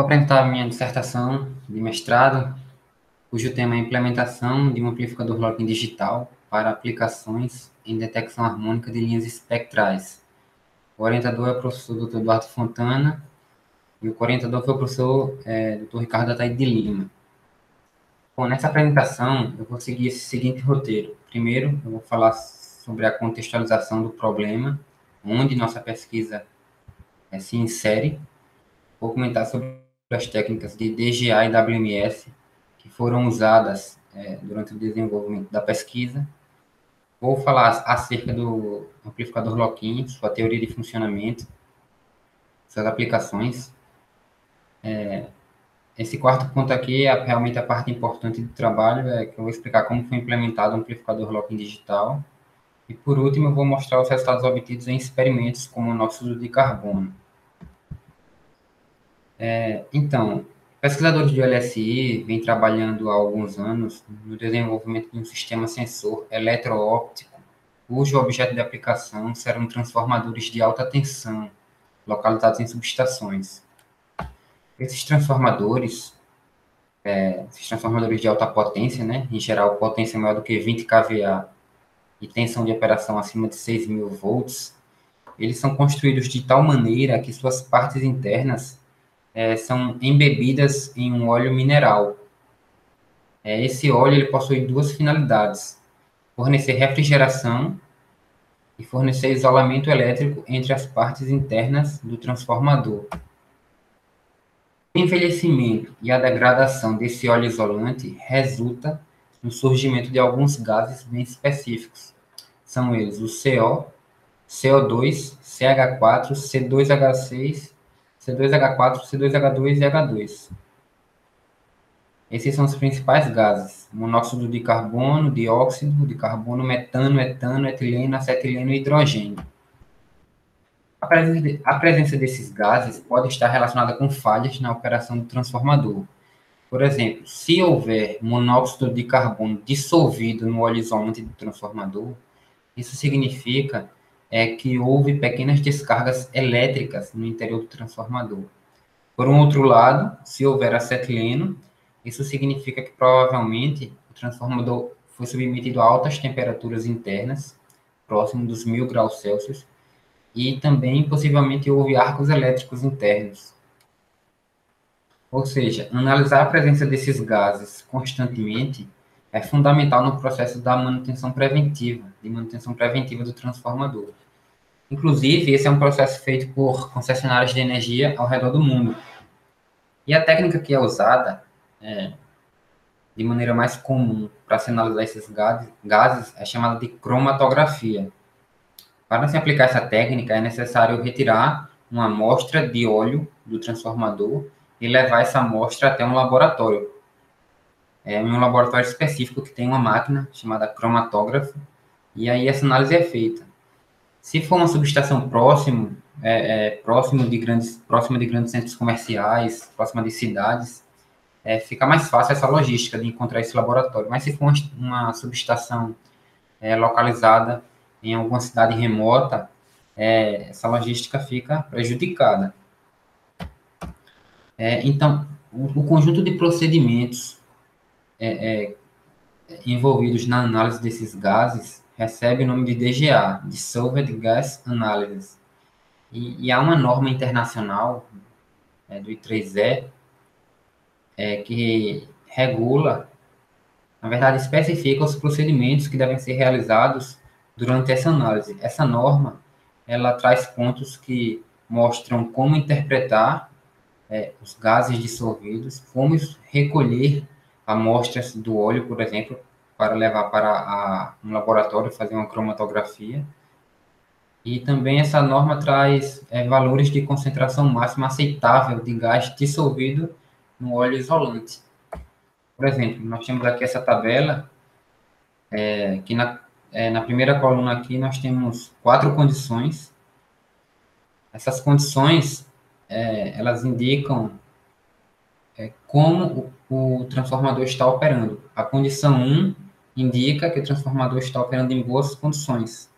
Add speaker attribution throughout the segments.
Speaker 1: apresentar a minha dissertação de mestrado, cujo tema é implementação de um amplificador Lockheed digital para aplicações em detecção harmônica de linhas espectrais. O orientador é o professor Dr. Eduardo Fontana e o orientador foi o professor Dr. Ricardo Ataíde de Lima. Bom, nessa apresentação eu vou seguir esse seguinte roteiro. Primeiro, eu vou falar sobre a contextualização do problema, onde nossa pesquisa se insere. Vou comentar sobre as técnicas de DGA e WMS que foram usadas durante o desenvolvimento da pesquisa. Vou falar acerca do amplificador Lock-in, sua teoria de funcionamento, suas aplicações. Esse quarto ponto aqui é realmente a parte importante do trabalho, que eu vou explicar como foi implementado o amplificador Lock-in digital. E, por último, eu vou mostrar os resultados obtidos em experimentos com monóxido de carbono. Então, pesquisadores do LSI vêm trabalhando há alguns anos no desenvolvimento de um sistema sensor eletroóptico, cujo objeto de aplicação serão transformadores de alta tensão, localizados em subestações. Esses transformadores de alta potência, né, em geral potência maior do que 20 kVA e tensão de operação acima de 6.000 volts, eles são construídos de tal maneira que suas partes internas são embebidas em um óleo mineral. Esse óleo ele possui duas finalidades: fornecer refrigeração e fornecer isolamento elétrico entre as partes internas do transformador. O envelhecimento e a degradação desse óleo isolante resulta no surgimento de alguns gases bem específicos. São eles o CO, CO2, CH4, C2H6, C2H4, C2H2 e H2. Esses são os principais gases: monóxido de carbono, dióxido de carbono, metano, etano, etileno, acetileno e hidrogênio. A presença desses gases pode estar relacionada com falhas na operação do transformador. Por exemplo, se houver monóxido de carbono dissolvido no óleo isolante do transformador, isso significa que houve pequenas descargas elétricas no interior do transformador. Por um outro lado, se houver acetileno, isso significa que provavelmente o transformador foi submetido a altas temperaturas internas, próximo dos 1.000 graus Celsius, e também possivelmente houve arcos elétricos internos. Ou seja, analisar a presença desses gases constantemente é fundamental no processo da manutenção preventiva, do transformador. Inclusive, esse é um processo feito por concessionárias de energia ao redor do mundo. E a técnica que é usada de maneira mais comum para se analisar esses gases é chamada de cromatografia. Para se aplicar essa técnica, é necessário retirar uma amostra de óleo do transformador e levar essa amostra até um laboratório. Um laboratório específico que tem uma máquina chamada cromatógrafo, e aí essa análise é feita. Se for uma subestação próxima de grandes centros comerciais, próxima de cidades, fica mais fácil essa logística de encontrar esse laboratório. Mas se for uma subestação localizada em alguma cidade remota, essa logística fica prejudicada. Então, o conjunto de procedimentos envolvidos na análise desses gases recebe o nome de DGA, Dissolved Gas Analysis. E há uma norma internacional do I3E que regula, na verdade, especifica os procedimentos que devem ser realizados durante essa análise. Essa norma, ela traz pontos que mostram como interpretar os gases dissolvidos, como recolher amostras do óleo, por exemplo, para levar para um laboratório fazer uma cromatografia. E também essa norma traz valores de concentração máxima aceitável de gás dissolvido no óleo isolante. Por exemplo, nós temos aqui essa tabela, que na primeira coluna aqui nós temos 4 condições. Essas condições, elas indicam como o transformador está operando. A condição 1 indica que o transformador está operando em boas condições.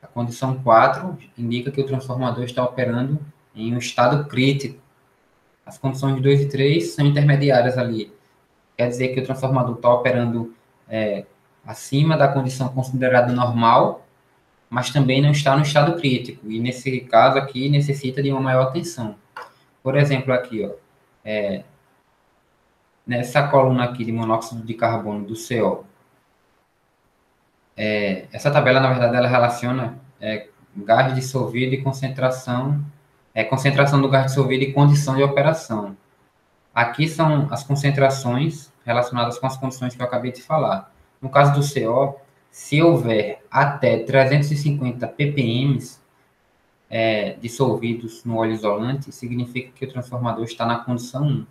Speaker 1: A condição 4 indica que o transformador está operando em um estado crítico. As condições 2 e 3 são intermediárias ali. Quer dizer que o transformador está operando acima da condição considerada normal, mas também não está no estado crítico. E nesse caso aqui, necessita de uma maior atenção. Por exemplo, aqui, ó, nessa coluna aqui de monóxido de carbono do CO, essa tabela, na verdade, ela relaciona gás dissolvido e concentração, concentração do gás dissolvido e condição de operação. Aqui são as concentrações relacionadas com as condições que eu acabei de falar. No caso do CO, se houver até 350 ppm dissolvidos no óleo isolante, significa que o transformador está na condição 1.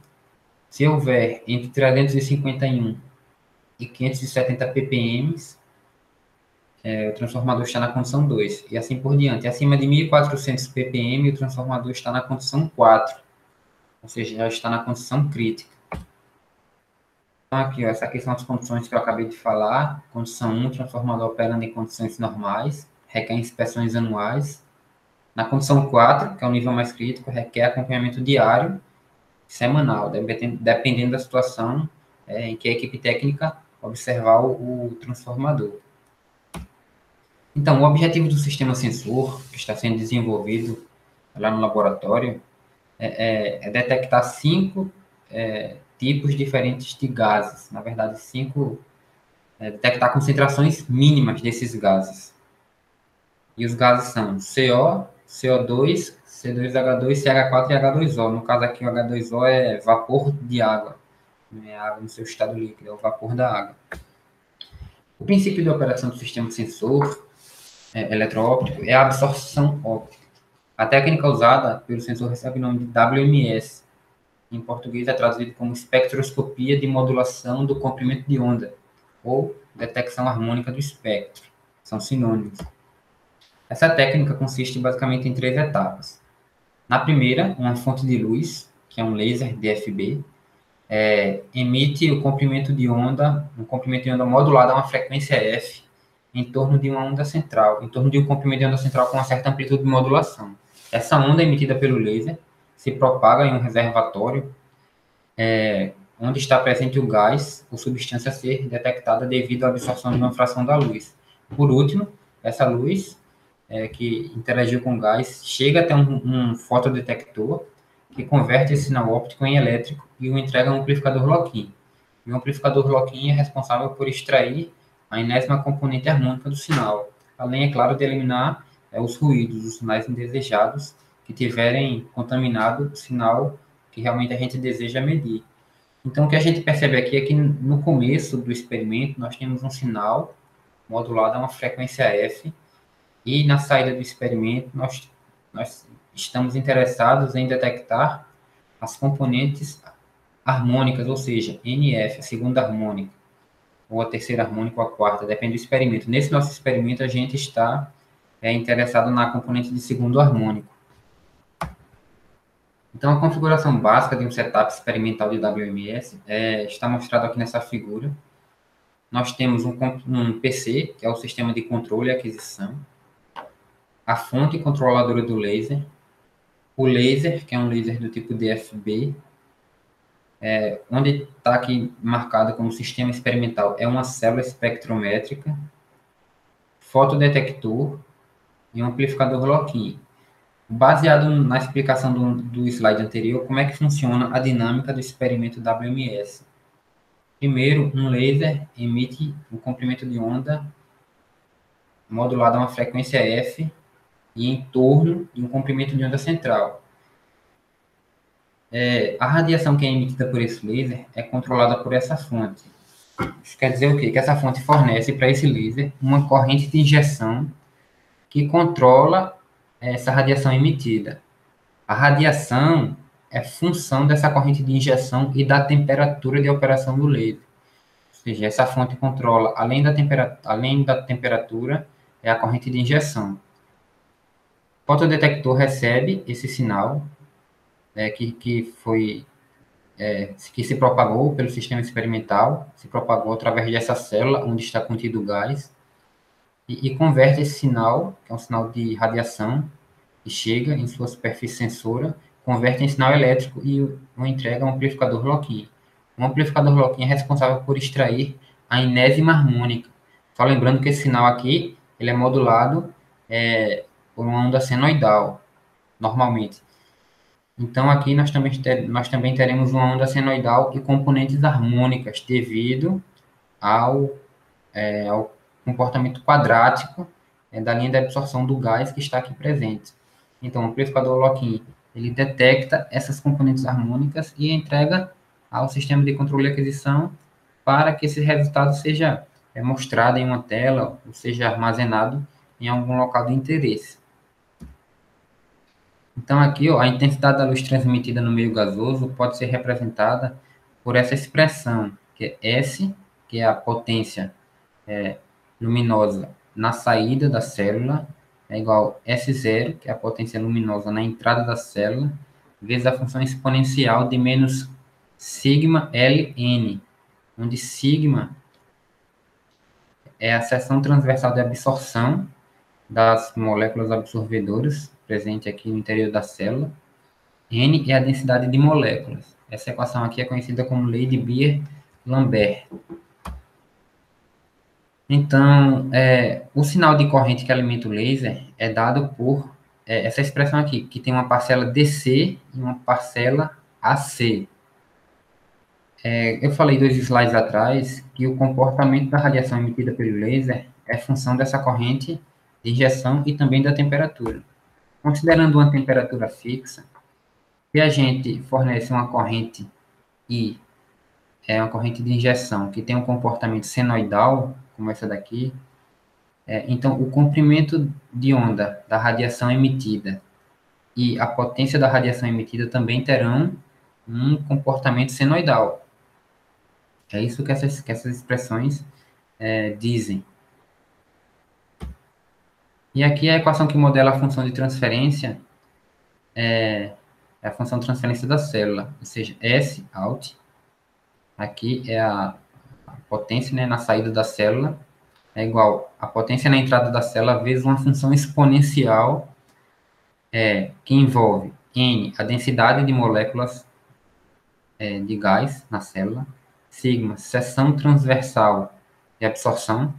Speaker 1: Se houver entre 351 e 570 ppm, o transformador está na condição 2, e assim por diante. Acima de 1.400 ppm, o transformador está na condição 4, ou seja, já está na condição crítica. Então, aqui, ó, essas aqui são as condições que eu acabei de falar. Condição 1, transformador operando em condições normais, requer inspeções anuais. Na condição 4, que é o nível mais crítico, requer acompanhamento diário, semanal, dependendo da situação em que a equipe técnica observar o transformador. Então, o objetivo do sistema sensor, que está sendo desenvolvido lá no laboratório, é detectar 5 tipos diferentes de gases. Na verdade, detectar concentrações mínimas desses gases. E os gases são CO, CO2, C2H2, CH4 e H2O. No caso aqui, o H2O é vapor de água. Não é água no seu estado líquido, é o vapor da água. O princípio de operação do sistema sensor eletroóptico é a absorção óptica. A técnica usada pelo sensor recebe o nome de WMS. Em português é traduzido como espectroscopia de modulação do comprimento de onda, ou detecção harmônica do espectro. São sinônimos. Essa técnica consiste basicamente em 3 etapas. Na primeira, uma fonte de luz, que é um laser DFB, emite um comprimento de onda modulado a uma frequência F em torno de uma onda central, em torno de um comprimento de onda central com uma certa amplitude de modulação. Essa onda emitida pelo laser se propaga em um reservatório onde está presente o gás ou substância a ser detectada devido à absorção de uma fração da luz. Por último, essa luz que interagiu com o gás chega até um fotodetector que converte esse sinal óptico em elétrico e o entrega a um amplificador lock-in. E o amplificador lock-in é responsável por extrair a enésima componente harmônica do sinal, além, é claro, de eliminar os ruídos, os sinais indesejados que tiverem contaminado o sinal que realmente a gente deseja medir. Então, o que a gente percebe aqui é que no começo do experimento nós temos um sinal modulado a uma frequência F, e na saída do experimento nós estamos interessados em detectar as componentes harmônicas, ou seja, NF, a segunda harmônica, ou a terceira harmônica ou a quarta, depende do experimento. Nesse nosso experimento a gente está interessado na componente de segundo harmônico. Então, a configuração básica de um setup experimental de WMS está mostrado aqui nessa figura. Nós temos um PC, que é o sistema de controle e aquisição, a fonte controladora do laser, o laser, que é um laser do tipo DFB, onde está aqui marcado como sistema experimental, é uma célula espectrométrica, fotodetector e um amplificador lock-in. Baseado na explicação do slide anterior, como é que funciona a dinâmica do experimento WMS? Primeiro, um laser emite um comprimento de onda modulado a uma frequência F e em torno de um comprimento de onda central. A radiação que é emitida por esse laser é controlada por essa fonte. Isso quer dizer o quê? Que essa fonte fornece para esse laser uma corrente de injeção que controla essa radiação emitida. A radiação é função dessa corrente de injeção e da temperatura de operação do laser. Ou seja, essa fonte controla, além da temperatura, é a corrente de injeção. O fotodetector recebe esse sinal que se propagou pelo sistema experimental, se propagou através dessa célula onde está contido o gás, e converte esse sinal, que é um sinal de radiação, que chega em sua superfície sensora, converte em sinal elétrico e o entrega a um amplificador Loquim. Um amplificador Loquim é responsável por extrair a enésima harmônica. Só lembrando que esse sinal aqui, ele é modulado por uma onda senoidal, normalmente. Então, aqui nós também teremos uma onda senoidal e componentes harmônicas, devido ao comportamento quadrático da linha de absorção do gás que está aqui presente. Então, o amplificador Loquim, ele detecta essas componentes harmônicas e entrega ao sistema de controle e aquisição para que esse resultado seja mostrado em uma tela ou seja armazenado em algum local de interesse. Então, aqui, ó, a intensidade da luz transmitida no meio gasoso pode ser representada por essa expressão, que é S, que é a potência luminosa na saída da célula, é igual a S0, que é a potência luminosa na entrada da célula, vezes a função exponencial de menos sigma Ln, onde sigma é a seção transversal de absorção das moléculas absorvedoras, presente aqui no interior da célula. N é a densidade de moléculas. Essa equação aqui é conhecida como lei de Beer-Lambert. Então, o sinal de corrente que alimenta o laser é dado por essa expressão aqui, que tem uma parcela DC e uma parcela AC. Eu falei 2 slides atrás que o comportamento da radiação emitida pelo laser é função dessa corrente de injeção e também da temperatura. Considerando uma temperatura fixa, se a gente fornece uma corrente I, uma corrente de injeção que tem um comportamento senoidal, como essa daqui, então o comprimento de onda da radiação emitida e a potência da radiação emitida também terão um comportamento senoidal. É isso que essas expressões dizem. E aqui a equação que modela a função de transferência é a função de transferência da célula, ou seja, S out, aqui é a potência, né, na saída da célula, é igual a potência na entrada da célula vezes uma função exponencial que envolve N, a densidade de moléculas de gás na célula, sigma, seção transversal de absorção,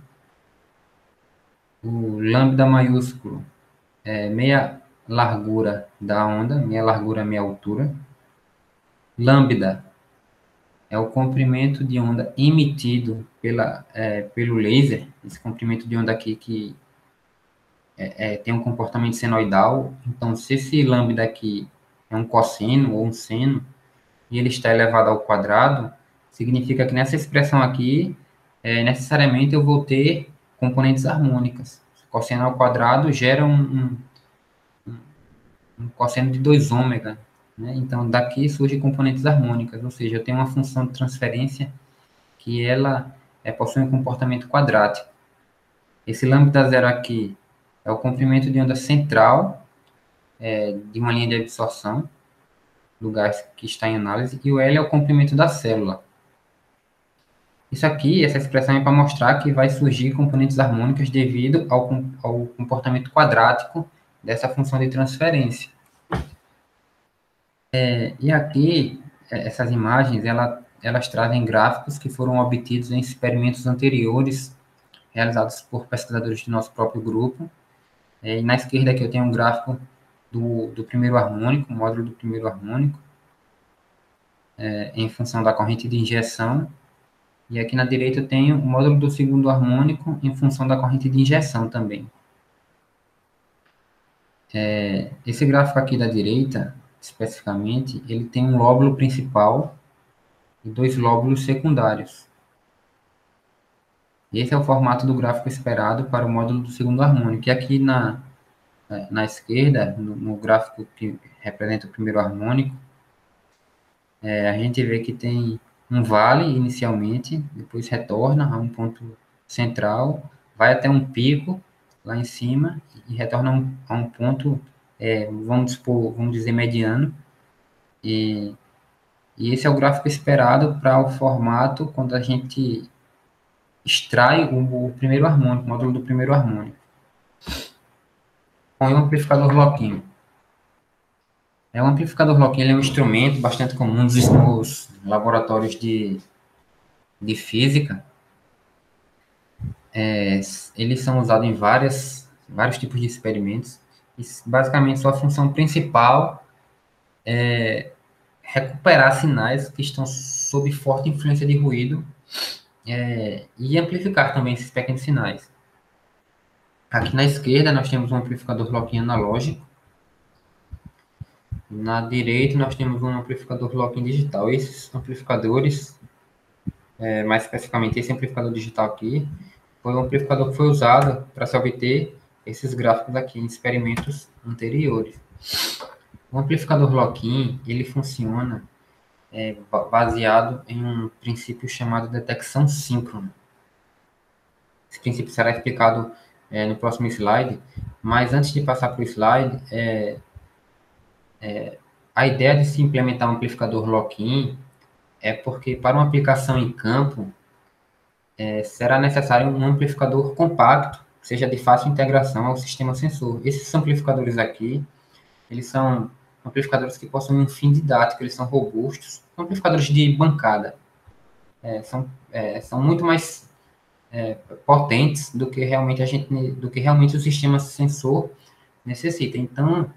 Speaker 1: o lambda maiúsculo meia largura da onda, meia largura, meia altura, lambda é o comprimento de onda emitido pelo laser, esse comprimento de onda aqui que tem um comportamento senoidal. Então, se esse lambda aqui é um cosseno ou um seno, e ele está elevado ao quadrado, significa que nessa expressão aqui, necessariamente eu vou ter componentes harmônicas. Cosseno ao quadrado gera um cosseno de 2 ômega, né? Então, daqui surgem componentes harmônicas, ou seja, eu tenho uma função de transferência que ela possui um comportamento quadrático. Esse lambda zero aqui é o comprimento de onda central de uma linha de absorção do gás que está em análise, e o L é o comprimento da célula. Isso aqui, essa expressão é para mostrar que vai surgir componentes harmônicas devido ao comportamento quadrático dessa função de transferência. E aqui, essas imagens, elas trazem gráficos que foram obtidos em experimentos anteriores, realizados por pesquisadores do nosso próprio grupo. E na esquerda aqui eu tenho um gráfico do primeiro harmônico, o módulo do primeiro harmônico, em função da corrente de injeção. E aqui na direita eu tenho o módulo do segundo harmônico em função da corrente de injeção também. Esse gráfico aqui da direita, especificamente, ele tem um lóbulo principal e 2 lóbulos secundários. Esse é o formato do gráfico esperado para o módulo do segundo harmônico. E aqui na esquerda, no gráfico que representa o primeiro harmônico, a gente vê que tem um vale inicialmente, depois retorna a um ponto central, vai até um pico lá em cima e retorna a um ponto, vamos dizer, mediano. E esse é o gráfico esperado para o formato quando a gente extrai o primeiro harmônico, o módulo do primeiro harmônico, com o amplificador Loquim. O amplificador Lock-in ele é um instrumento bastante comum nos laboratórios de física. Eles são usados em vários tipos de experimentos. E, basicamente, sua função principal é recuperar sinais que estão sob forte influência de ruído, e amplificar também esses pequenos sinais. Aqui na esquerda nós temos um amplificador Lock-in analógico. Na direita nós temos um amplificador Lock-in digital. Esses amplificadores, mais especificamente esse amplificador digital aqui, foi um amplificador que foi usado para se obter esses gráficos aqui em experimentos anteriores. O amplificador Lock-in, ele funciona baseado em um princípio chamado detecção síncrona. Esse princípio será explicado no próximo slide, mas antes de passar para o slide, a ideia de se implementar um amplificador lock-in é porque para uma aplicação em campo, será necessário um amplificador compacto, que seja de fácil integração ao sistema sensor. Esses amplificadores aqui, eles são amplificadores que possuem um fim didático, eles são robustos, são amplificadores de bancada, são muito mais potentes do que realmente o sistema sensor necessita. Então,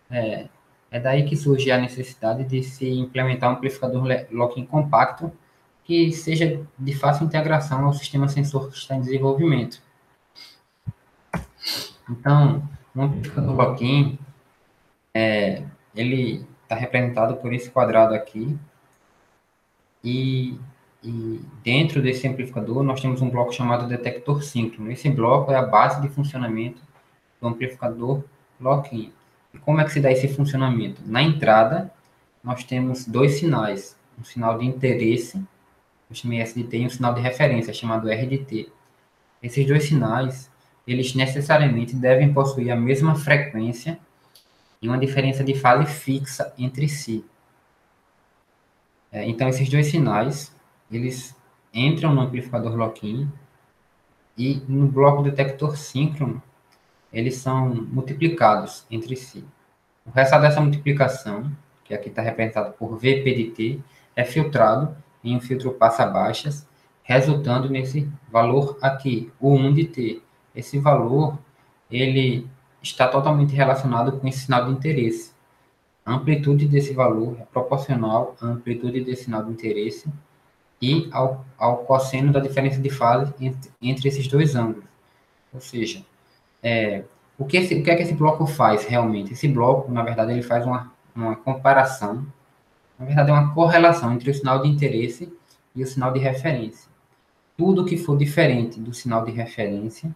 Speaker 1: é daí que surge a necessidade de se implementar um amplificador lock-in compacto que seja de fácil integração ao sistema sensor que está em desenvolvimento. Então, um amplificador lock-in, ele está representado por esse quadrado aqui, e dentro desse amplificador nós temos um bloco chamado detector síncrono. Esse bloco é a base de funcionamento do amplificador lock-in. E como é que se dá esse funcionamento? Na entrada, nós temos dois sinais, um sinal de interesse, eu chamei SDT, e um sinal de referência, chamado RDT. Esses dois sinais, eles necessariamente devem possuir a mesma frequência e uma diferença de fase fixa entre si. Então, esses dois sinais, eles entram no amplificador lock-in e no bloco detector síncrono, eles são multiplicados entre si. O resultado dessa multiplicação, que aqui está representado por VP de T, é filtrado em um filtro passa-baixas, resultando nesse valor aqui, o 1 de T. Esse valor, ele está totalmente relacionado com esse sinal de interesse. A amplitude desse valor é proporcional à amplitude desse sinal de interesse e ao cosseno da diferença de fase entre esses dois ângulos. Ou seja, o que é que esse bloco faz realmente? Esse bloco, na verdade, ele faz uma comparação, na verdade, é uma correlação entre o sinal de interesse e o sinal de referência. Tudo que for diferente do sinal de referência,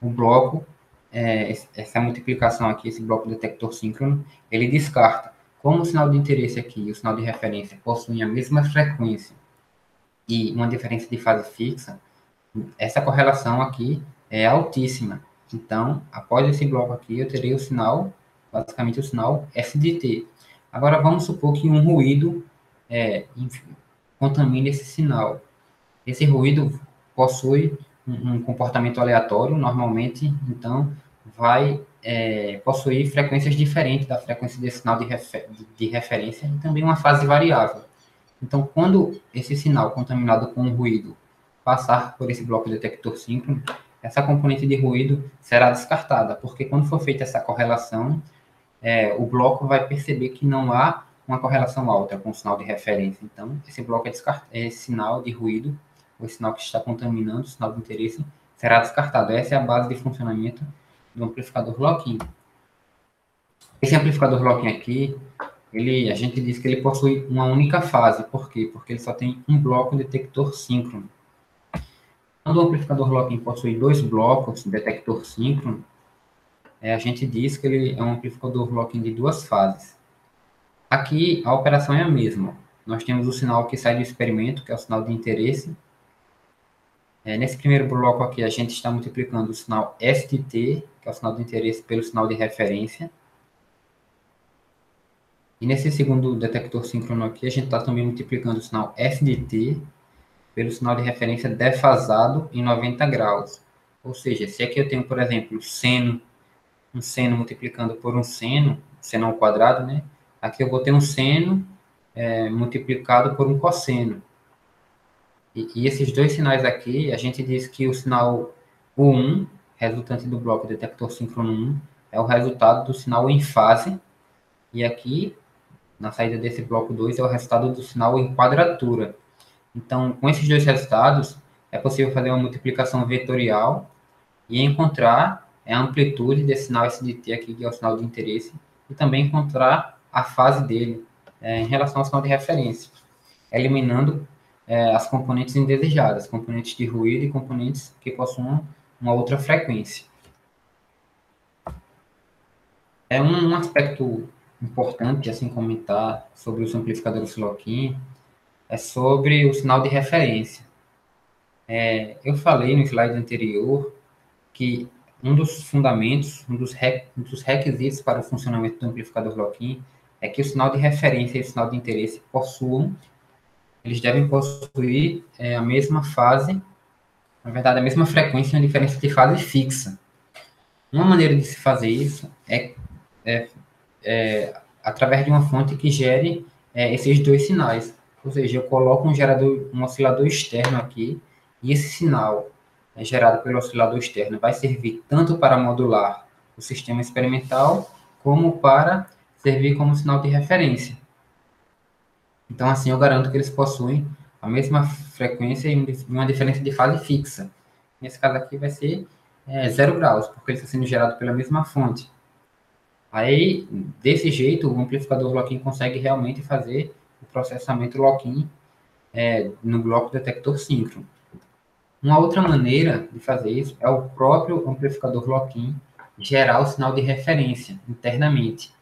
Speaker 1: o bloco, essa multiplicação aqui, esse bloco detector síncrono, ele descarta. Como o sinal de interesse aqui e o sinal de referência possuem a mesma frequência e uma diferença de fase fixa, essa correlação aqui é altíssima. Então, após esse bloco aqui, eu terei o sinal, basicamente o sinal SDT. Agora, vamos supor que um ruído contamine esse sinal. Esse ruído possui um comportamento aleatório, normalmente, então, vai possuir frequências diferentes da frequência desse sinal de referência e também uma fase variável. Então, quando esse sinal contaminado com um ruído passar por esse bloco detector síncrono, essa componente de ruído será descartada, porque quando for feita essa correlação, o bloco vai perceber que não há uma correlação alta com o sinal de referência. Então, esse bloco esse sinal de ruído, o sinal que está contaminando, o sinal de interesse, será descartado. Essa é a base de funcionamento do amplificador lock-in. Esse amplificador lock-in aqui, a gente diz que ele possui uma única fase. Por quê? Porque ele só tem um bloco detector síncrono. Quando o amplificador lock-in possui dois blocos detector síncrono, a gente diz que ele é um amplificador lock-in de duas fases. Aqui, a operação é a mesma. Nós temos o sinal que sai do experimento, que é o sinal de interesse. Nesse primeiro bloco aqui, a gente está multiplicando o sinal SDT, que é o sinal de interesse, pelo sinal de referência. E nesse segundo detector síncrono aqui, a gente está também multiplicando o sinal SDT pelo sinal de referência defasado em 90 graus. Ou seja, se aqui eu tenho, por exemplo, um seno multiplicando por um seno ao quadrado, né? Aqui eu vou ter um seno multiplicado por um cosseno. E esses dois sinais aqui, a gente diz que o sinal U1, resultante do bloco detector síncrono 1, é o resultado do sinal em fase, e aqui, na saída desse bloco 2, é o resultado do sinal em quadratura. Então, com esses dois resultados, é possível fazer uma multiplicação vetorial e encontrar a amplitude desse sinal SDT aqui, que é o sinal de interesse, e também encontrar a fase dele em relação ao sinal de referência, eliminando as componentes indesejadas, componentes de ruído e componentes que possuam uma outra frequência. Um aspecto importante, assim, comentar sobre os amplificadores Loquim é sobre o sinal de referência. Eu falei no slide anterior que um dos fundamentos, um dos requisitos para o funcionamento do amplificador Loquim é que o sinal de referência e o sinal de interesse eles devem possuir a mesma fase, na verdade, a mesma frequência e uma diferença de fase fixa. Uma maneira de se fazer isso é através de uma fonte que gere esses dois sinais. Ou seja, eu coloco um oscilador externo aqui, e esse sinal gerado pelo oscilador externo vai servir tanto para modular o sistema experimental, como para servir como sinal de referência. Então, assim, eu garanto que eles possuem a mesma frequência e uma diferença de fase fixa. Nesse caso aqui vai ser 0 graus, porque ele está sendo gerado pela mesma fonte. Aí, desse jeito, o amplificador Loquim consegue realmente fazer o processamento Loquim no bloco detector síncrono. Uma outra maneira de fazer isso é o próprio amplificador Loquim gerar o sinal de referência internamente.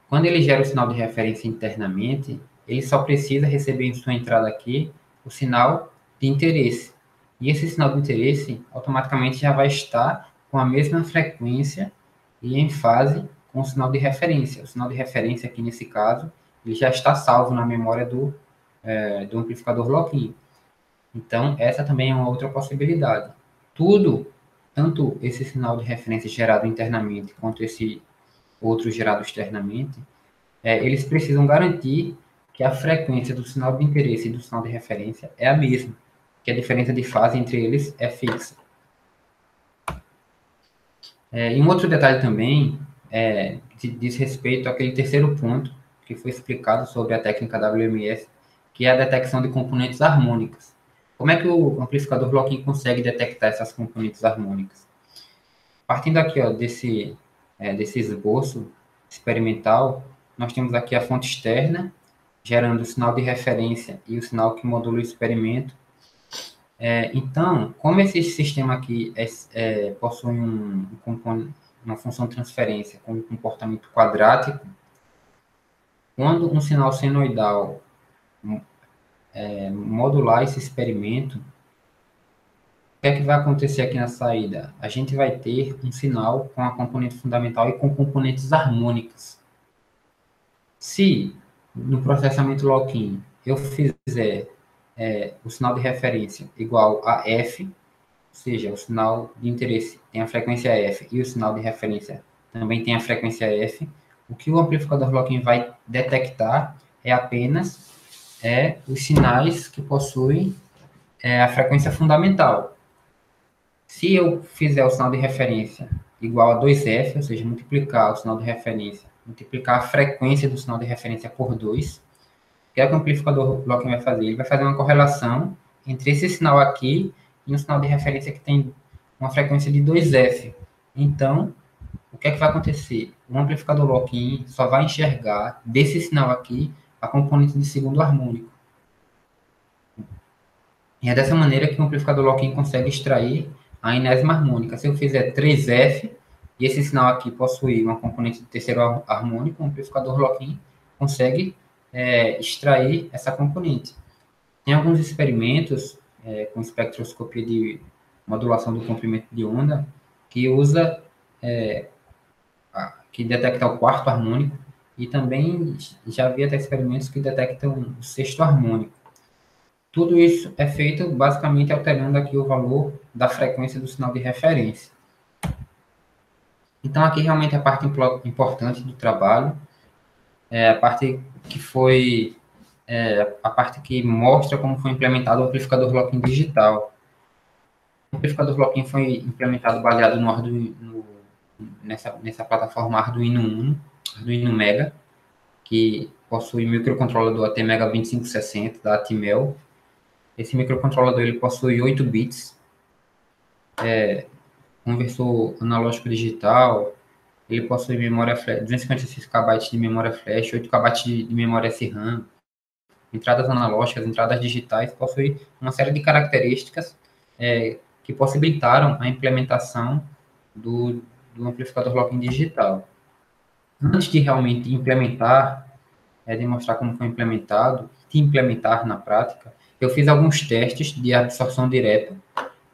Speaker 1: Quando ele gera o sinal de referência internamente, ele só precisa receber em sua entrada aqui o sinal de interesse. E esse sinal de interesse automaticamente já vai estar com a mesma frequência e em fase com o sinal de referência. O sinal de referência aqui nesse caso, ele já está salvo na memória do amplificador Loquim. Então, essa também é uma outra possibilidade. Tanto esse sinal de referência gerado internamente, quanto esse outro gerado externamente, eles precisam garantir que a frequência do sinal de interesse e do sinal de referência é a mesma, que a diferença de fase entre eles é fixa. E um outro detalhe também diz respeito àquele terceiro ponto que foi explicado sobre a técnica WMS, que é a detecção de componentes harmônicas. Como é que o amplificador Loquim consegue detectar essas componentes harmônicas? Partindo aqui desse esboço experimental, nós temos aqui a fonte externa, gerando o sinal de referência e o sinal que modula o experimento. Então, como esse sistema aqui possui uma função de transferência com um comportamento quadrático, quando um sinal senoidal modular esse experimento, o que é que vai acontecer aqui na saída? A gente vai ter um sinal com a componente fundamental e com componentes harmônicas. Se no processamento Loquim eu fizer o sinal de referência igual a F, ou seja, o sinal de interesse tem a frequência F e o sinal de referência também tem a frequência F, o que o amplificador Loquim vai detectar é apenas os sinais que possuem a frequência fundamental. Se eu fizer o sinal de referência igual a 2F, ou seja, multiplicar o sinal de referência, multiplicar a frequência do sinal de referência por 2, o que é que o amplificador Loquim vai fazer? Ele vai fazer uma correlação entre esse sinal aqui e um sinal de referência que tem uma frequência de 2F. Então, o que é que vai acontecer? O amplificador Loquim só vai enxergar desse sinal aqui a componente de segundo harmônico. E é dessa maneira que o amplificador Loquim consegue extrair a enésima harmônica. Se eu fizer 3F, e esse sinal aqui possuir uma componente de terceiro harmônico, o amplificador Loquim consegue extrair essa componente. Tem alguns experimentos com espectroscopia de modulação do comprimento de onda que usa, que detecta o quarto harmônico, e também já havia até experimentos que detectam o sexto harmônico. Tudo isso é feito basicamente alterando aqui o valor da frequência do sinal de referência. Então, aqui realmente é a parte importante do trabalho, é a parte que foi, a parte que mostra como foi implementado o amplificador Lock-in digital. O amplificador Lock-in foi implementado baseado no Arduino, nessa plataforma Arduino Uno, Arduino Mega, que possui microcontrolador ATmega 2560 da Atmel. Esse microcontrolador ele possui 8 bits, conversor analógico digital, ele possui memória flash, 256 KB de memória flash, 8 KB de memória SRAM, entradas analógicas, entradas digitais, possui uma série de características que possibilitaram a implementação do amplificador Lock-in digital. Antes de realmente implementar, demonstrar como foi implementado, de implementar na prática, eu fiz alguns testes de absorção direta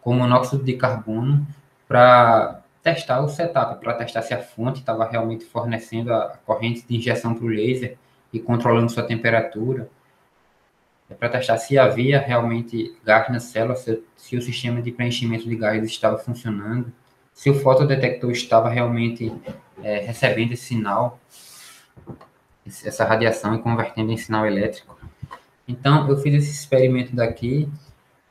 Speaker 1: com monóxido de carbono para testar o setup, para testar se a fonte estava realmente fornecendo a corrente de injeção para o laser e controlando sua temperatura, para testar se havia realmente gás na célula, se o sistema de preenchimento de gás estava funcionando, se o fotodetector estava realmente recebendo esse sinal, essa radiação e convertendo em sinal elétrico. Então, eu fiz esse experimento daqui,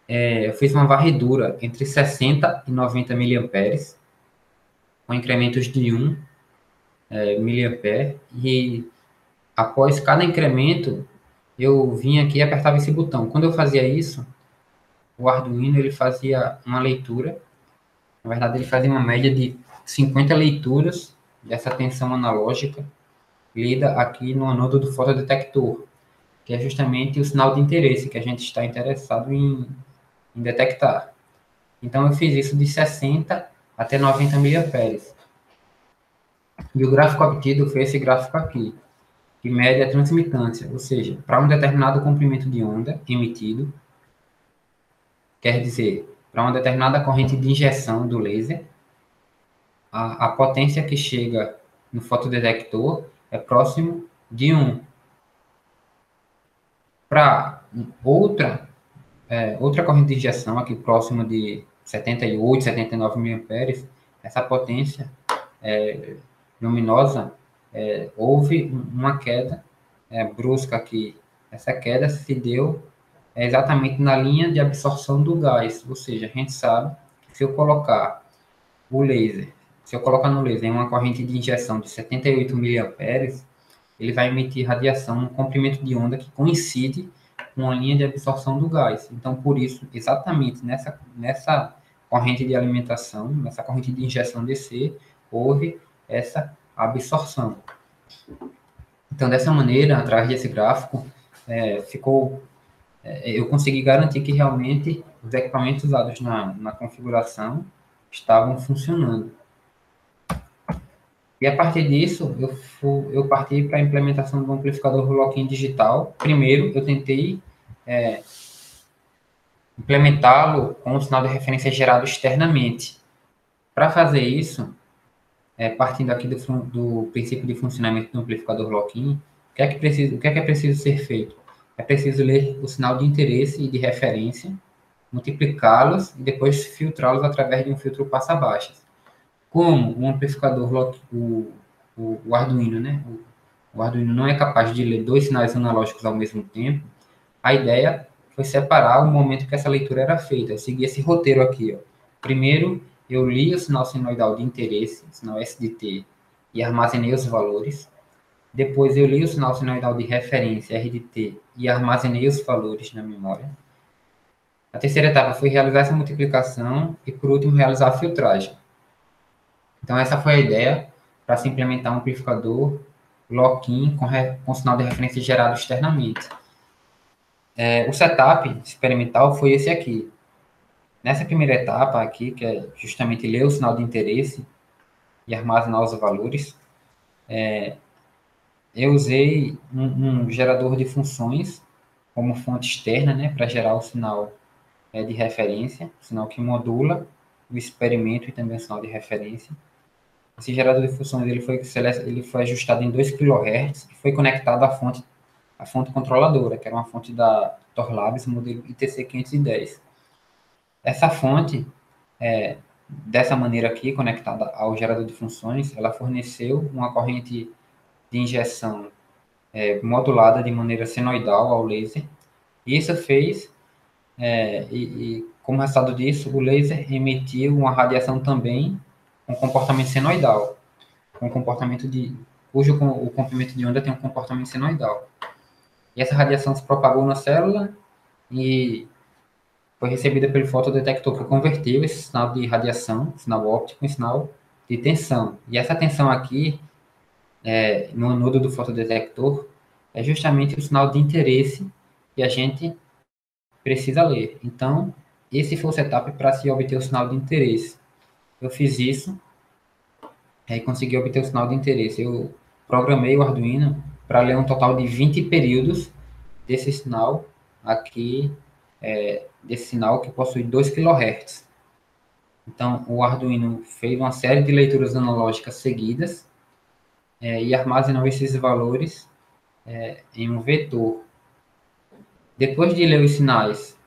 Speaker 1: eu fiz uma varredura entre 60 e 90 miliamperes, com incrementos de 1 miliampere, e após cada incremento, eu vinha aqui e apertava esse botão. Quando eu fazia isso, o Arduino ele fazia uma leitura, na verdade ele fazia uma média de 50 leituras dessa tensão analógica lida aqui no anodo do fotodetector, que é justamente o sinal de interesse que a gente está interessado em detectar. Então eu fiz isso de 60 até 90 miliamperes. E o gráfico obtido foi esse gráfico aqui, que mede a transmitância, ou seja, para um determinado comprimento de onda emitido, quer dizer, para uma determinada corrente de injeção do laser, a potência que chega no fotodetector é próximo de 1. Para outra corrente de injeção aqui próxima de 78, 79 miliamperes, essa potência luminosa, houve uma queda brusca aqui. Essa queda se deu exatamente na linha de absorção do gás, ou seja, a gente sabe que se eu colocar o laser, se eu colocar no laser em uma corrente de injeção de 78 miliamperes, ele vai emitir radiação no comprimento de onda que coincide com a linha de absorção do gás. Então, por isso, exatamente nessa corrente de alimentação, nessa corrente de injeção DC, houve essa absorção. Então, dessa maneira, através desse gráfico, eu consegui garantir que realmente os equipamentos usados na configuração estavam funcionando. E a partir disso, eu parti para a implementação do amplificador Lock-in digital. Primeiro, eu tentei implementá-lo com um sinal de referência gerado externamente. Para fazer isso, partindo aqui do princípio de funcionamento do amplificador Lock-in, o que é preciso ser feito? É preciso ler o sinal de interesse e de referência, multiplicá-los e depois filtrá-los através de um filtro passa-baixas. Como o amplificador, o Arduino, né? O Arduino não é capaz de ler dois sinais analógicos ao mesmo tempo, a ideia foi separar o momento que essa leitura era feita. Eu segui esse roteiro aqui. Ó. Primeiro, eu li o sinal senoidal de interesse, o sinal SDT, e armazenei os valores. Depois, eu li o sinal senoidal de referência, RDT, e armazenei os valores na memória. A terceira etapa foi realizar essa multiplicação e, por último, realizar a filtragem. Então, essa foi a ideia para se implementar um amplificador Lock-in com sinal de referência gerado externamente. O setup experimental foi esse aqui. Nessa primeira etapa aqui, que é justamente ler o sinal de interesse e armazenar os valores, eu usei um gerador de funções como fonte externa, né, para gerar o sinal de referência, o sinal que modula o experimento e também o sinal de referência. Esse gerador de funções ele foi ajustado em 2 kHz e foi conectado à fonte controladora, que era uma fonte da Torlabs, modelo ITC510. Essa fonte, dessa maneira aqui, conectada ao gerador de funções, ela forneceu uma corrente de injeção modulada de maneira senoidal ao laser. E isso fez, como resultado disso, o laser emitiu uma radiação também com comportamento senoidal, com comportamento cujo o comprimento de onda tem um comportamento senoidal. E essa radiação se propagou na célula e foi recebida pelo fotodetector, que converteu esse sinal de radiação, sinal óptico, em sinal de tensão. E essa tensão aqui, no nodo do fotodetector, é justamente o sinal de interesse que a gente precisa ler. Então, esse foi o setup para se obter o sinal de interesse. Eu fiz isso e consegui obter o sinal de interesse. Eu programei o Arduino para ler um total de 20 períodos desse sinal aqui, desse sinal que possui 2 kHz. Então, o Arduino fez uma série de leituras analógicas seguidas e armazenou esses valores em um vetor. Depois de ler os sinais,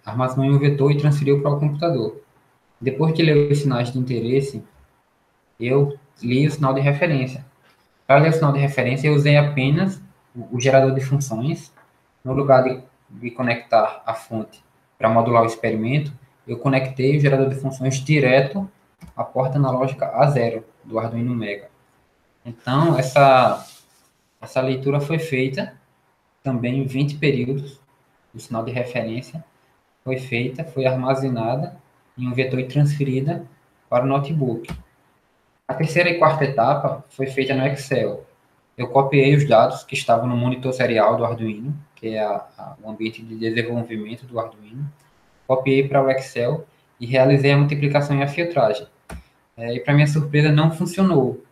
Speaker 1: armazenou em um vetor e transferiu para o computador. Depois de ler os sinais de interesse, eu li o sinal de referência. Para ler o sinal de referência, eu usei apenas o gerador de funções. No lugar de conectar a fonte para modular o experimento, eu conectei o gerador de funções direto à porta analógica A0 do Arduino Mega. Então, essa leitura foi feita também em 20 períodos. O sinal de referência foi feita, foi armazenada em um vetor e transferida para o notebook. A terceira e quarta etapa foi feita no Excel. Eu copiei os dados que estavam no monitor serial do Arduino, que é o ambiente de desenvolvimento do Arduino. Copiei para o Excel e realizei a multiplicação e a filtragem. E, para minha surpresa, não funcionou.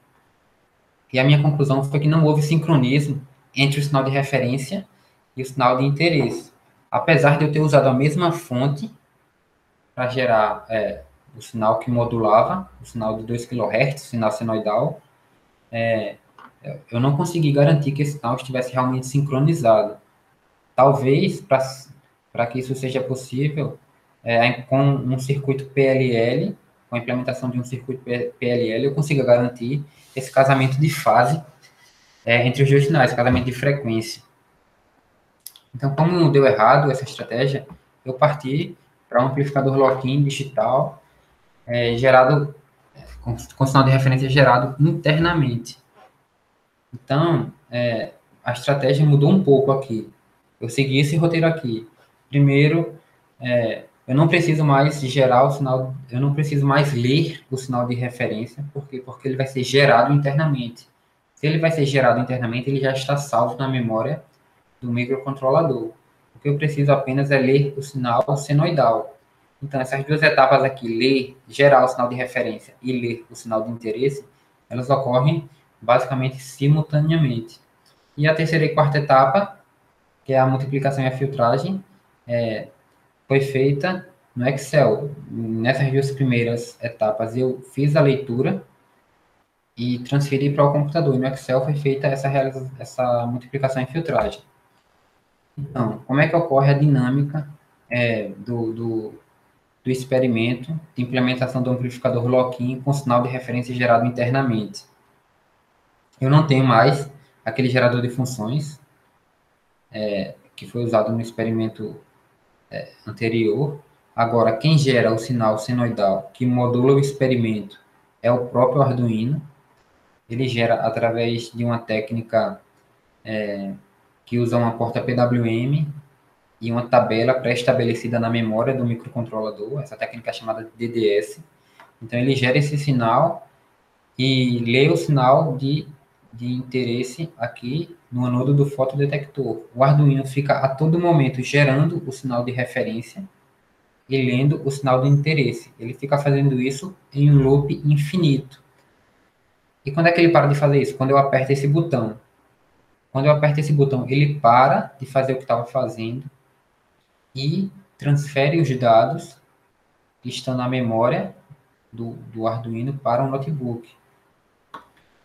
Speaker 1: E a minha conclusão foi que não houve sincronismo entre o sinal de referência e o sinal de interesse. Apesar de eu ter usado a mesma fonte para gerar o sinal que modulava, o sinal de 2 kHz, o sinal senoidal, eu não consegui garantir que esse sinal estivesse realmente sincronizado. Talvez, para que isso seja possível, com um circuito PLL, com a implementação de um circuito PLL, eu consiga garantir esse casamento de fase entre os dois sinais, casamento de frequência. Então, como deu errado essa estratégia, eu parti para um amplificador lock-in digital gerado com sinal de referência gerado internamente. Então, a estratégia mudou um pouco aqui. Eu segui esse roteiro aqui. Primeiro, eu não preciso mais gerar o sinal, eu não preciso mais ler o sinal de referência, porque ele vai ser gerado internamente. Se ele vai ser gerado internamente, ele já está salvo na memória do microcontrolador. O que eu preciso apenas é ler o sinal senoidal. Então, essas duas etapas aqui, ler, gerar o sinal de referência e ler o sinal de interesse, elas ocorrem basicamente simultaneamente. E a terceira e quarta etapa, que é a multiplicação e a filtragem, foi feita no Excel. Nessas duas primeiras etapas, eu fiz a leitura e transferi para o computador. E no Excel foi feita essa multiplicação e filtragem. Então, como é que ocorre a dinâmica do experimento de implementação do amplificador lock-in com sinal de referência gerado internamente? Eu não tenho mais aquele gerador de funções que foi usado no experimento anterior. Agora, quem gera o sinal senoidal que modula o experimento é o próprio Arduino. Ele gera através de uma técnica que usa uma porta PWM e uma tabela pré-estabelecida na memória do microcontrolador. Essa técnica é chamada de DDS. Então, ele gera esse sinal e lê o sinal de interesse aqui no anodo do fotodetector. O Arduino fica a todo momento gerando o sinal de referência e lendo o sinal de interesse. Ele fica fazendo isso em um loop infinito. E quando é que ele para de fazer isso? Quando eu aperto esse botão. Quando eu aperto esse botão, ele para de fazer o que estava fazendo e transfere os dados que estão na memória do Arduino para o notebook.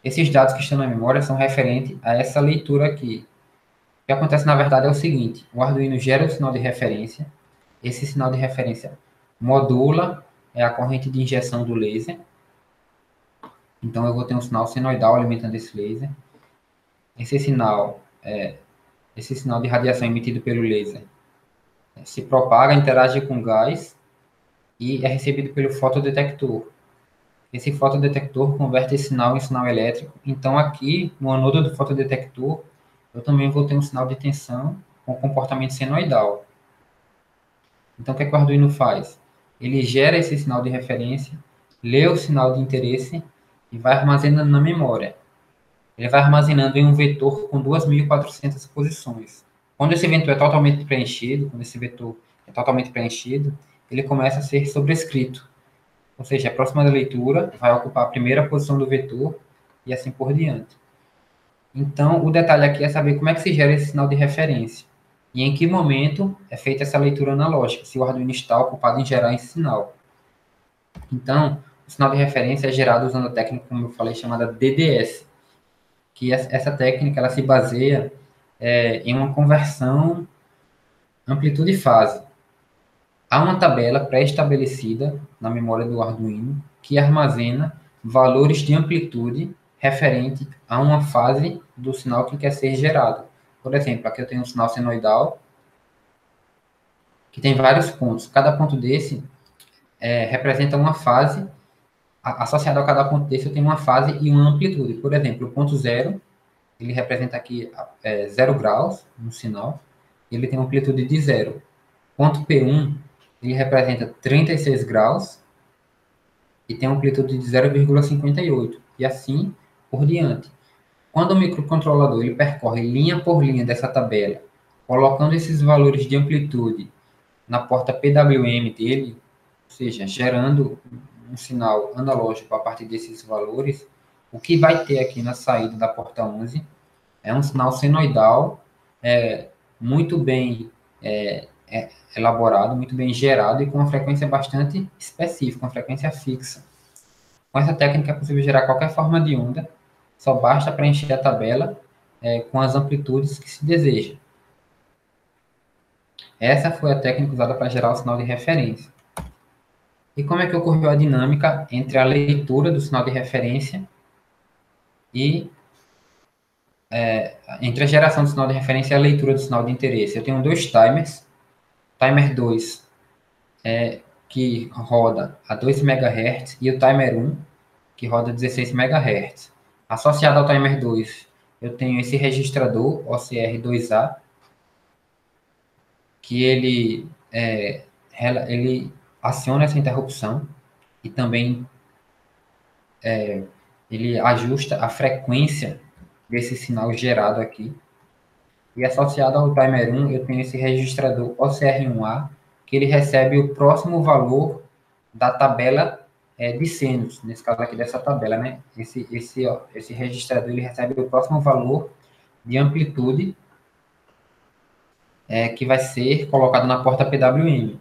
Speaker 1: Esses dados que estão na memória são referentes a essa leitura aqui. O que acontece, na verdade, é o seguinte: o Arduino gera o sinal de referência, esse sinal de referência modula é a corrente de injeção do laser. Então, eu vou ter um sinal senoidal alimentando esse laser. Esse sinal, esse sinal de radiação emitido pelo laser se propaga, interage com o gás e é recebido pelo fotodetector. Esse fotodetector converte esse sinal em sinal elétrico. Então, aqui, no anodo do fotodetector, eu também vou ter um sinal de tensão com comportamento senoidal. Então, o que é que o Arduino faz? Ele gera esse sinal de referência, lê o sinal de interesse e vai armazenando na memória. Ele vai armazenando em um vetor com 2.400 posições. Quando esse vetor é totalmente preenchido, ele começa a ser sobrescrito. Ou seja, a próxima leitura vai ocupar a primeira posição do vetor e assim por diante. Então, o detalhe aqui é saber como é que se gera esse sinal de referência e em que momento é feita essa leitura analógica, se o Arduino está ocupado em gerar esse sinal. Então, o sinal de referência é gerado usando a técnica, como eu falei, chamada DDS, que essa técnica ela se baseia em uma conversão amplitude-fase. Há uma tabela pré-estabelecida na memória do Arduino que armazena valores de amplitude referente a uma fase do sinal que quer ser gerado. Por exemplo, aqui eu tenho um sinal senoidal que tem vários pontos. Cada ponto desse representa uma fase. Associado a cada ponto desse, eu tenho uma fase e uma amplitude. Por exemplo, o ponto zero, ele representa aqui 0 graus no sinal, e ele tem uma amplitude de zero. Ponto P1, ele representa 36 graus e tem uma amplitude de 0,58, e assim por diante. Quando o microcontrolador ele percorre linha por linha dessa tabela, colocando esses valores de amplitude na porta PWM dele, ou seja, gerando um sinal analógico a partir desses valores, o que vai ter aqui na saída da porta 11 é um sinal senoidal muito bem elaborado, muito bem gerado e com uma frequência bastante específica, uma frequência fixa. Com essa técnica é possível gerar qualquer forma de onda, só basta preencher a tabela com as amplitudes que se deseja. Essa foi a técnica usada para gerar o sinal de referência. E como é que ocorreu a dinâmica entre a leitura do sinal de referência e entre a geração do sinal de referência e a leitura do sinal de interesse? Eu tenho dois timers. Timer 2 que roda a 2 MHz e o timer 1 que roda 16 MHz. Associado ao timer 2, eu tenho esse registrador OCR2A, que ele aciona essa interrupção e também ele ajusta a frequência desse sinal gerado aqui. E associado ao timer 1, eu tenho esse registrador OCR1A, que ele recebe o próximo valor da tabela de senos, nesse caso aqui dessa tabela, né? Esse registrador ele recebe o próximo valor de amplitude que vai ser colocado na porta PWM.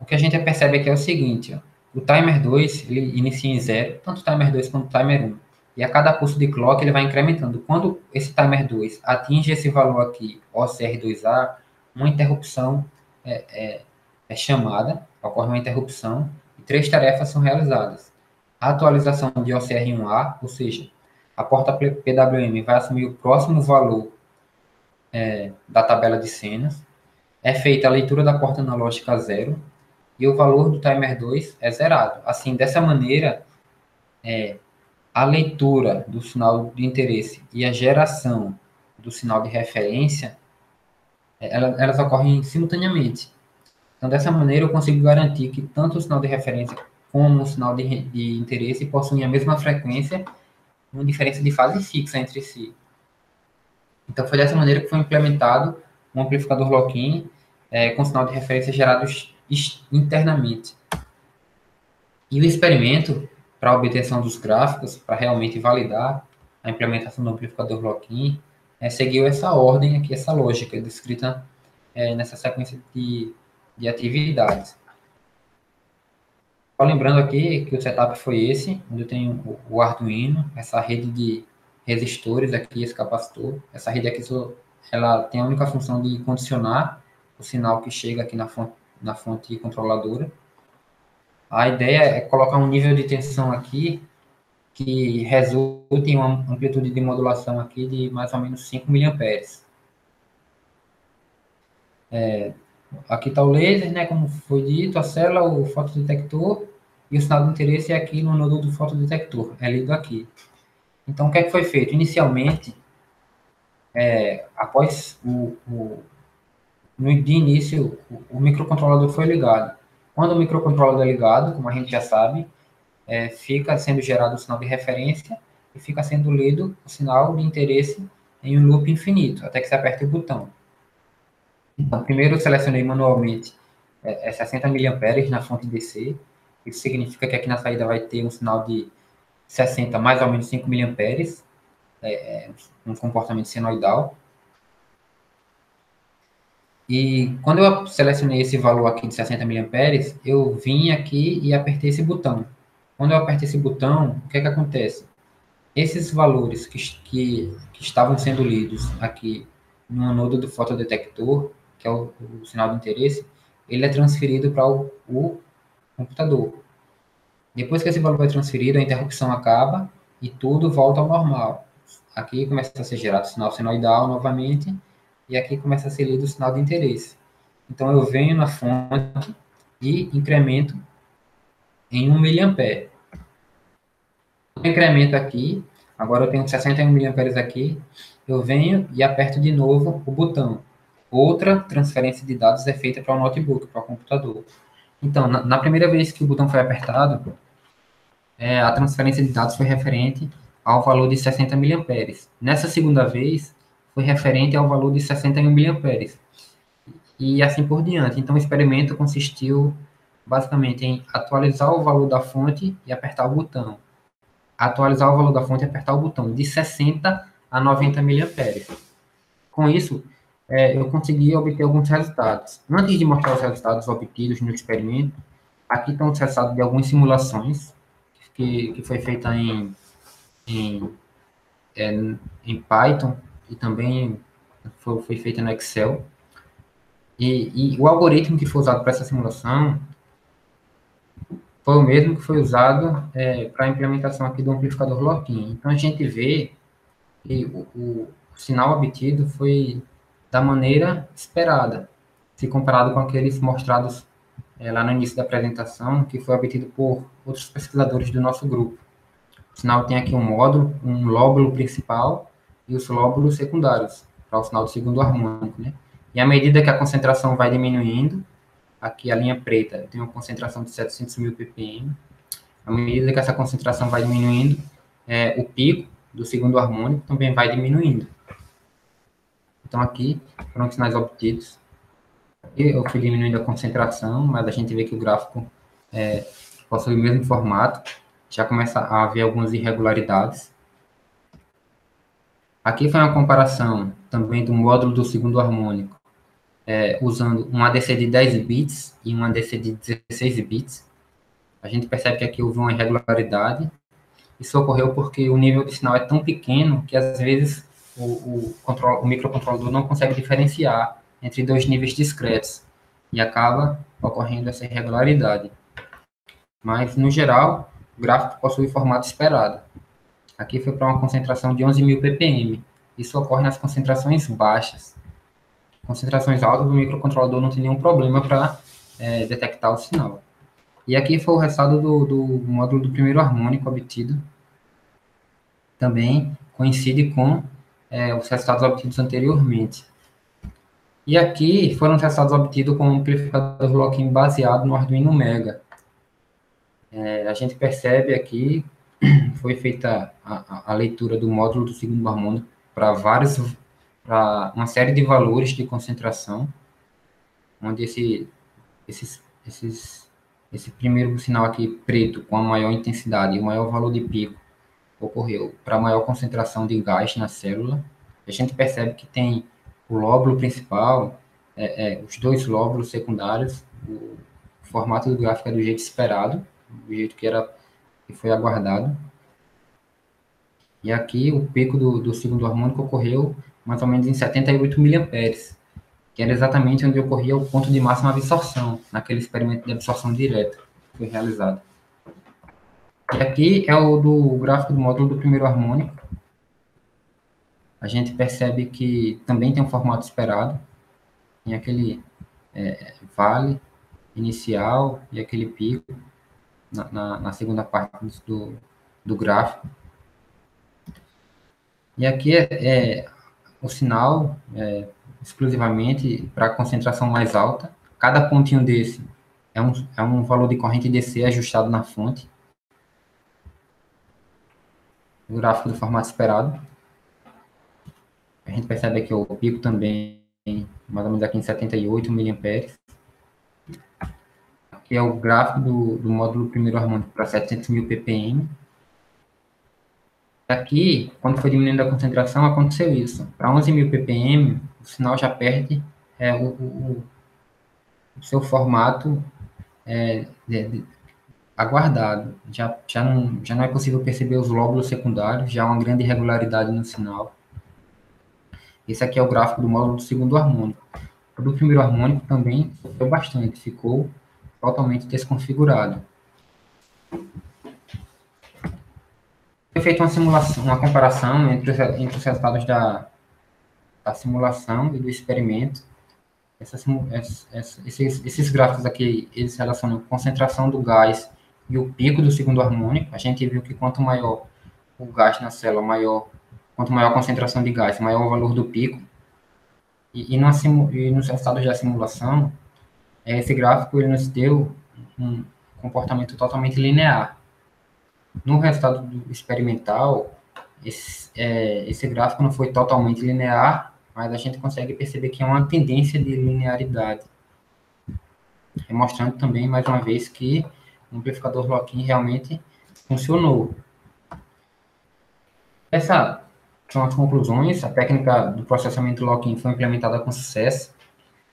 Speaker 1: O que a gente percebe aqui é o seguinte, ó, o timer 2 ele inicia em 0, tanto o timer 2 quanto o timer 1. E a cada pulso de clock ele vai incrementando. Quando esse timer 2 atinge esse valor aqui, OCR2A, uma interrupção é chamada, ocorre uma interrupção, e 3 tarefas são realizadas. A atualização de OCR1A, ou seja, a porta PWM vai assumir o próximo valor da tabela de cenas, é feita a leitura da porta analógica 0, e o valor do timer 2 é zerado. Assim, dessa maneira, a leitura do sinal de interesse e a geração do sinal de referência, elas ocorrem simultaneamente. Então, dessa maneira, eu consigo garantir que tanto o sinal de referência como o sinal de interesse possuem a mesma frequência, uma diferença de fase fixa entre si. Então, foi dessa maneira que foi implementado um amplificador lock-in com sinal de referência gerados internamente. E o experimento para a obtenção dos gráficos, para realmente validar a implementação do amplificador lock-in, seguiu essa ordem aqui, essa lógica descrita nessa sequência de atividades. Só lembrando aqui que o setup foi esse, onde eu tenho o Arduino, essa rede de resistores aqui, esse capacitor. Essa rede aqui ela tem a única função de condicionar o sinal que chega aqui na fonte controladora. A ideia é colocar um nível de tensão aqui que resulte em uma amplitude de modulação aqui de mais ou menos 5 miliamperes. Aqui está o laser, né, como foi dito, a célula, o fotodetector, e o sinal de interesse é aqui no nodo do fotodetector, é lido aqui. Então, o que é que foi feito? Inicialmente, após de início, o microcontrolador foi ligado. Quando o microcontrolador é ligado, como a gente já sabe, fica sendo gerado o sinal de referência e fica sendo lido o sinal de interesse em um loop infinito, até que você aperte o botão. Então, primeiro eu selecionei manualmente 60 miliamperes na fonte DC. Isso significa que aqui na saída vai ter um sinal de 60 mais ou menos 5 miliamperes, um comportamento senoidal. E quando eu selecionei esse valor aqui de 60 miliamperes, eu vim aqui e apertei esse botão. Quando eu aperto esse botão, o que é que acontece? Esses valores que estavam sendo lidos aqui no anodo do fotodetector, que é o sinal de interesse, ele é transferido para o computador. Depois que esse valor é transferido, a interrupção acaba e tudo volta ao normal. Aqui começa a ser gerado o sinal senoidal novamente e aqui começa a ser lido o sinal de interesse. Então, eu venho na fonte e incremento em 1 miliampere. Eu incremento aqui, agora eu tenho 61 miliamperes aqui, eu venho e aperto de novo o botão. Outra transferência de dados é feita para o notebook, para o computador. Então, na primeira vez que o botão foi apertado, a transferência de dados foi referente ao valor de 60 miliamperes. Nessa segunda vez, foi referente ao valor de 61 miliamperes. E assim por diante. Então, o experimento consistiu basicamente em atualizar o valor da fonte e apertar o botão. Atualizar o valor da fonte e apertar o botão de 60 a 90 miliamperes. Com isso, eu consegui obter alguns resultados. Antes de mostrar os resultados obtidos no experimento, aqui estão os resultados de algumas simulações que foi feita em, em Python e também foi feita no Excel. E o algoritmo que foi usado para essa simulação foi o mesmo que foi usado para a implementação aqui do amplificador Lock-in. Então, a gente vê que o sinal obtido foi da maneira esperada, se comparado com aqueles mostrados lá no início da apresentação, que foi obtido por outros pesquisadores do nosso grupo. O sinal tem aqui um módulo, um lóbulo principal e os lóbulos secundários, para o sinal do segundo harmônico, né? E à medida que a concentração vai diminuindo, aqui a linha preta tem uma concentração de 700 mil ppm, à medida que essa concentração vai diminuindo, o pico do segundo harmônico também vai diminuindo. Então, aqui foram os sinais obtidos. Eu fui diminuindo a concentração, mas a gente vê que o gráfico possui o mesmo formato. Já começa a haver algumas irregularidades. Aqui foi uma comparação também do módulo do segundo harmônico, usando um ADC de 10 bits e um ADC de 16 bits. A gente percebe que aqui houve uma irregularidade. Isso ocorreu porque o nível de sinal é tão pequeno que, às vezes, o microcontrolador não consegue diferenciar entre dois níveis discretos e acaba ocorrendo essa irregularidade. Mas, no geral, o gráfico possui o formato esperado. Aqui foi para uma concentração de 11.000 ppm. Isso ocorre nas concentrações baixas. Concentrações altas, o microcontrolador não tem nenhum problema para detectar o sinal. E aqui foi o resultado do módulo do primeiro harmônico obtido. Também coincide com os resultados obtidos anteriormente. E aqui foram os resultados obtidos com o amplificador Lock-in baseado no Arduino Mega. A gente percebe aqui, foi feita a leitura do módulo do segundo harmônico para uma série de valores de concentração, onde esse primeiro sinal aqui preto, com a maior intensidade e o maior valor de pico, ocorreu para maior concentração de gás na célula. A gente percebe que tem o lóbulo principal, os dois lóbulos secundários, o formato do gráfico é do jeito esperado, do jeito que foi aguardado. E aqui o pico do segundo harmônico ocorreu mais ou menos em 78 miliamperes, que era exatamente onde ocorria o ponto de máxima absorção, naquele experimento de absorção direta. foi realizado. E aqui é o gráfico do módulo do primeiro harmônico. A gente percebe que também tem um formato esperado, tem aquele vale inicial e aquele pico na segunda parte do gráfico. E aqui o sinal exclusivamente para concentração mais alta. Cada pontinho desse é um valor de corrente DC ajustado na fonte. O gráfico do formato esperado. A gente percebe aqui o pico também, mais ou menos aqui em 78 miliamperes. Aqui é o gráfico do módulo primeiro harmônico para 700.000 ppm. Aqui, quando foi diminuindo a concentração, aconteceu isso. Para 11.000 ppm, o sinal já perde o seu formato aguardado. Já não é possível perceber os lóbulos secundários, já há uma grande irregularidade no sinal. Esse aqui é o gráfico do módulo do segundo harmônico. O do primeiro harmônico também sofreu bastante, ficou totalmente desconfigurado. Foi feita uma simulação, uma comparação entre os resultados da simulação e do experimento. Esses gráficos aqui, eles relacionam a concentração do gás e o pico do segundo harmônico. A gente viu que quanto maior o gás na célula, quanto maior a concentração de gás, maior o valor do pico. E nos resultados da simulação, esse gráfico ele nos deu um comportamento totalmente linear. No resultado experimental, esse gráfico não foi totalmente linear, mas a gente consegue perceber que é uma tendência de linearidade, mostrando também, mais uma vez, que o amplificador lock-in realmente funcionou. Essas são as conclusões. A técnica do processamento lock-in foi implementada com sucesso.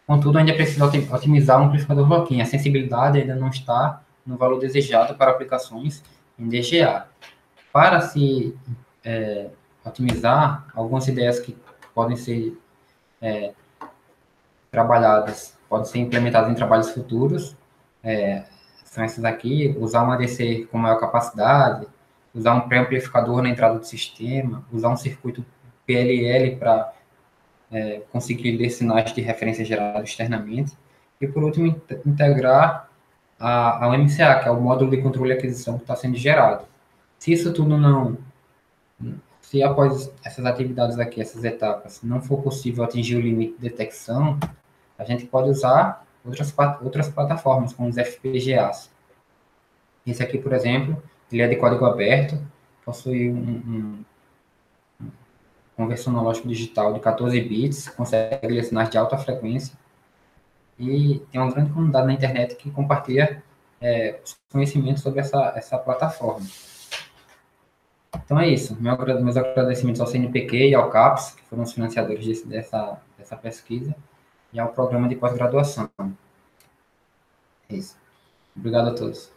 Speaker 1: Contudo, ainda precisa otimizar o amplificador lock-in. A sensibilidade ainda não está no valor desejado para aplicações em DGA. Para se otimizar, algumas ideias que podem ser trabalhadas, podem ser implementadas em trabalhos futuros, são essas aqui: usar um ADC com maior capacidade, usar um pré-amplificador na entrada do sistema, usar um circuito PLL para conseguir ler sinais de referência gerados externamente, e por último, integrar ao MCA, que é o módulo de controle e aquisição que está sendo gerado. Se após essas atividades aqui, essas etapas, não for possível atingir o limite de detecção, a gente pode usar outras plataformas, como os FPGAs. Esse aqui, por exemplo, ele é de código aberto, possui um conversor analógico digital de 14 bits, consegue ler sinais de alta frequência, e tem uma grande comunidade na internet que compartilha os conhecimentos sobre essa plataforma. Então é isso. Meus agradecimentos ao CNPq e ao CAPES, que foram os financiadores dessa pesquisa, e ao programa de pós-graduação. É isso. Obrigado a todos.